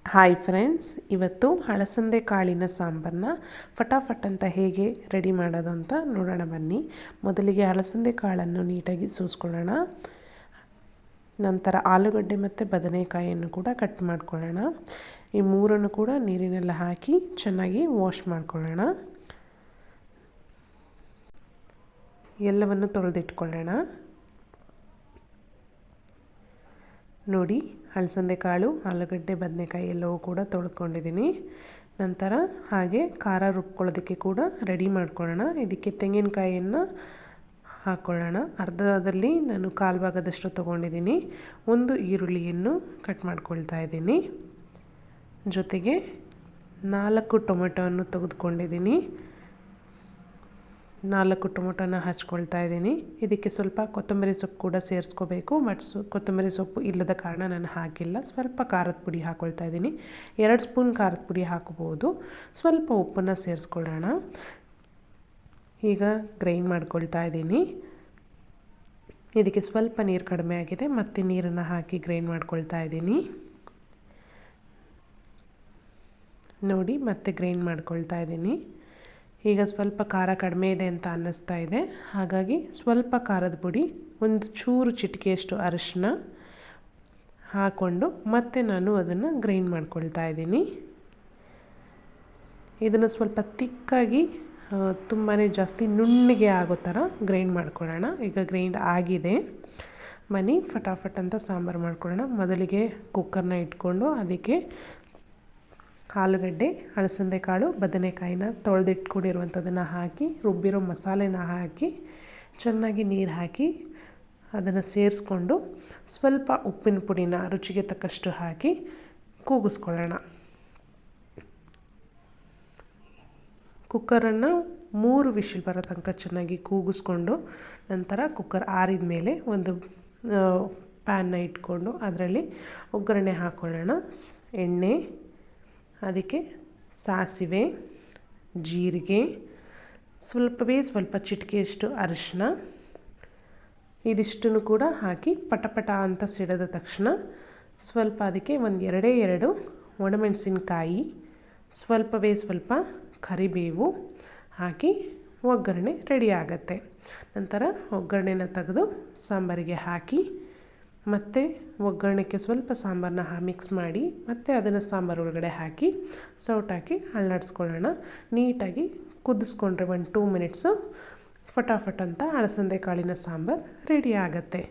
Hi friends, ಇವತ್ತು ಅಲಸಂದೆ ಕಾಳಿನ ಸಾಂಬಾರನ್ನ ಫಟಾಫಟ್ ಅಂತ ಹೇಗೆ ರೆಡಿ ಮಾಡೋದು ಅಂತ ನೋಡೋಣ ಬನ್ನಿ. ಮೊದಲಿಗೆ ಅಲಸಂದೆ ಕಾಳನ್ನು ನೀಟಾಗಿ ಸೋಸ್ಕೊಳ್ಳೋಣ. ನಂತರ ಆಲೂಗಡ್ಡೆ ಮತ್ತು ಬದನೆಕಾಯಿಯನ್ನು ಕೂಡ ಕಟ್ ಮಾಡ್ಕೊಳ್ಳೋಣ. ಈ ಮೂರನ್ನು ಕೂಡ ನೀರಿನೆಲ್ಲ ಹಾಕಿ ಚೆನ್ನಾಗಿ ವಾಶ್ ಮಾಡ್ಕೊಳ್ಳೋಣ. ಎಲ್ಲವನ್ನು ತೊಳೆದಿಟ್ಕೊಳ್ಳೋಣ. ನೋಡಿ, ಅಲಸಂದೆ ಕಾಳು, ಆಲೂಗಡ್ಡೆ, ಬದನೆಕಾಯಿ ಎಲ್ಲವೂ ಕೂಡ ತೊಳೆದುಕೊಂಡಿದ್ದೀನಿ. ನಂತರ ಹಾಗೆ ಖಾರ ರುಬ್ಕೊಳ್ಳೋದಕ್ಕೆ ಕೂಡ ರೆಡಿ ಮಾಡ್ಕೊಳ್ಳೋಣ. ಇದಕ್ಕೆ ತೆಂಗಿನಕಾಯಿಯನ್ನು ಹಾಕ್ಕೊಳ್ಳೋಣ. ಅರ್ಧದಲ್ಲಿ ನಾನು ಕಾಲು ಭಾಗದಷ್ಟು ತೊಗೊಂಡಿದ್ದೀನಿ. ಒಂದು ಈರುಳ್ಳಿಯನ್ನು ಕಟ್ ಮಾಡ್ಕೊಳ್ತಾ ಇದ್ದೀನಿ. ಜೊತೆಗೆ 4 ಟೊಮೆಟೊವನ್ನು ತೆಗೆದುಕೊಂಡಿದ್ದೀನಿ. 4 ಟೊಮೆಟೊನ ಹಚ್ಕೊಳ್ತಾ ಇದ್ದೀನಿ. ಇದಕ್ಕೆ ಸ್ವಲ್ಪ ಕೊತ್ತಂಬರಿ ಸೊಪ್ಪು ಕೂಡ ಸೇರಿಸ್ಕೋಬೇಕು. ಬಟ್ ಕೊತ್ತಂಬರಿ ಸೊಪ್ಪು ಇಲ್ಲದ ಕಾರಣ ನಾನು ಹಾಕಿಲ್ಲ. ಸ್ವಲ್ಪ ಖಾರದ ಪುಡಿ ಹಾಕ್ಕೊಳ್ತಾ ಇದ್ದೀನಿ. 2 ಸ್ಪೂನ್ ಖಾರದ ಪುಡಿ ಹಾಕ್ಬೋದು. ಸ್ವಲ್ಪ ಉಪ್ಪನ್ನು ಸೇರಿಸ್ಕೊಳ್ಳೋಣ. ಈಗ ಗ್ರೈಂಡ್ ಮಾಡ್ಕೊಳ್ತಾ ಇದ್ದೀನಿ. ಇದಕ್ಕೆ ಸ್ವಲ್ಪ ನೀರು ಕಡಿಮೆ ಆಗಿದೆ, ಮತ್ತು ನೀರನ್ನು ಹಾಕಿ ಗ್ರೈಂಡ್ ಮಾಡ್ಕೊಳ್ತಾ ಇದ್ದೀನಿ. ನೋಡಿ, ಮತ್ತೆ ಗ್ರೈಂಡ್ ಮಾಡ್ಕೊಳ್ತಾ ಇದ್ದೀನಿ. ಈಗ ಸ್ವಲ್ಪ ಖಾರ ಕಡಿಮೆ ಇದೆ ಅಂತ ಅನ್ನಿಸ್ತಾ ಇದೆ. ಹಾಗಾಗಿ ಸ್ವಲ್ಪ ಖಾರದ ಪುಡಿ, ಒಂದು ಚೂರು ಚಿಟಿಕೆಯಷ್ಟು ಅರಿಶಿನ ಹಾಕ್ಕೊಂಡು ಮತ್ತೆ ನಾನು ಅದನ್ನು ಗ್ರೈಂಡ್ ಮಾಡ್ಕೊಳ್ತಾ ಇದ್ದೀನಿ. ಇದನ್ನು ಸ್ವಲ್ಪ ತಿಕ್ಕಾಗಿ, ತುಂಬಾ ಜಾಸ್ತಿ ನುಣ್ಣಗೆ ಆಗೋ ಥರ ಗ್ರೈಂಡ್ ಮಾಡ್ಕೊಳ್ಳೋಣ. ಈಗ ಗ್ರೈಂಡ್ ಆಗಿದೆ. ಬನ್ನಿ ಫಟಾಫಟ್ ಅಂತ ಸಾಂಬಾರು ಮಾಡ್ಕೊಳ್ಳೋಣ. ಮೊದಲಿಗೆ ಕುಕ್ಕರ್ನ ಇಟ್ಕೊಂಡು ಅದಕ್ಕೆ ಆಲೂಗಡ್ಡೆ, ಅಲಸಂದೆ ಕಾಳು, ಬದನೆಕಾಯಿನ ತೊಳೆದಿಟ್ಕೊಂಡಿರುವಂಥದ್ದನ್ನು ಹಾಕಿ, ರುಬ್ಬಿರೋ ಮಸಾಲೆನ ಹಾಕಿ, ಚೆನ್ನಾಗಿ ನೀರು ಹಾಕಿ ಅದನ್ನು ಸೇರಿಸ್ಕೊಂಡು ಸ್ವಲ್ಪ ಉಪ್ಪಿನ ಪುಡಿನ ರುಚಿಗೆ ತಕ್ಕಷ್ಟು ಹಾಕಿ ಕೂಗಿಸ್ಕೊಳ್ಳೋಣ. ಕುಕ್ಕರನ್ನು 3 ವಿಷಲ್ ಬರೋ ತನಕ ಚೆನ್ನಾಗಿ ಕೂಗಿಸ್ಕೊಂಡು, ನಂತರ ಕುಕ್ಕರ್ ಆರಿದ ಮೇಲೆ ಒಂದು ಪ್ಯಾನ್ನ ಇಟ್ಕೊಂಡು ಅದರಲ್ಲಿ ಒಗ್ಗರಣೆ ಹಾಕ್ಕೊಳ್ಳೋಣ. ಎಣ್ಣೆ, ಅದಕ್ಕೆ ಸಾಸಿವೆ, ಜೀರಿಗೆ, ಸ್ವಲ್ಪ ಚಿಟಿಕೆಯಷ್ಟು ಅರಿಶಿನ, ಇದಿಷ್ಟನ್ನು ಕೂಡ ಹಾಕಿ ಪಟಪಟ ಅಂತ ಸಿಡಿದ ತಕ್ಷಣ ಸ್ವಲ್ಪ ಅದಕ್ಕೆ ಒಂದು 2 ಒಣಮೆಣಸಿನಕಾಯಿ, ಸ್ವಲ್ಪ ಕರಿಬೇವು ಹಾಕಿ ಒಗ್ಗರಣೆ ರೆಡಿ ಆಗುತ್ತೆ. ನಂತರ ಒಗ್ಗರಣೆನ ತೆಗೆದು ಸಾಂಬಾರಿಗೆ ಹಾಕಿ, ಮತ್ತು ಒಗ್ಗರಣೆಗೆ ಸ್ವಲ್ಪ ಸಾಂಬಾರನ್ನ ಮಿಕ್ಸ್ ಮಾಡಿ, ಮತ್ತು ಅದನ್ನು ಸಾಂಬಾರು ಒಳಗಡೆ ಹಾಕಿ ಸೌಟಾಕಿ ಅಲ್ಲಾಡಿಸ್ಕೊಳ್ಳೋಣ. ನೀಟಾಗಿ ಕುದಿಸ್ಕೊಂಡ್ರೆ 1-2 ಮಿನಿಟ್ಸು ಫಟಾಫಟ್ ಅಂತ ಅಲಸಂದೆ ಕಾಳಿನ ಸಾಂಬಾರು ರೆಡಿ ಆಗುತ್ತೆ.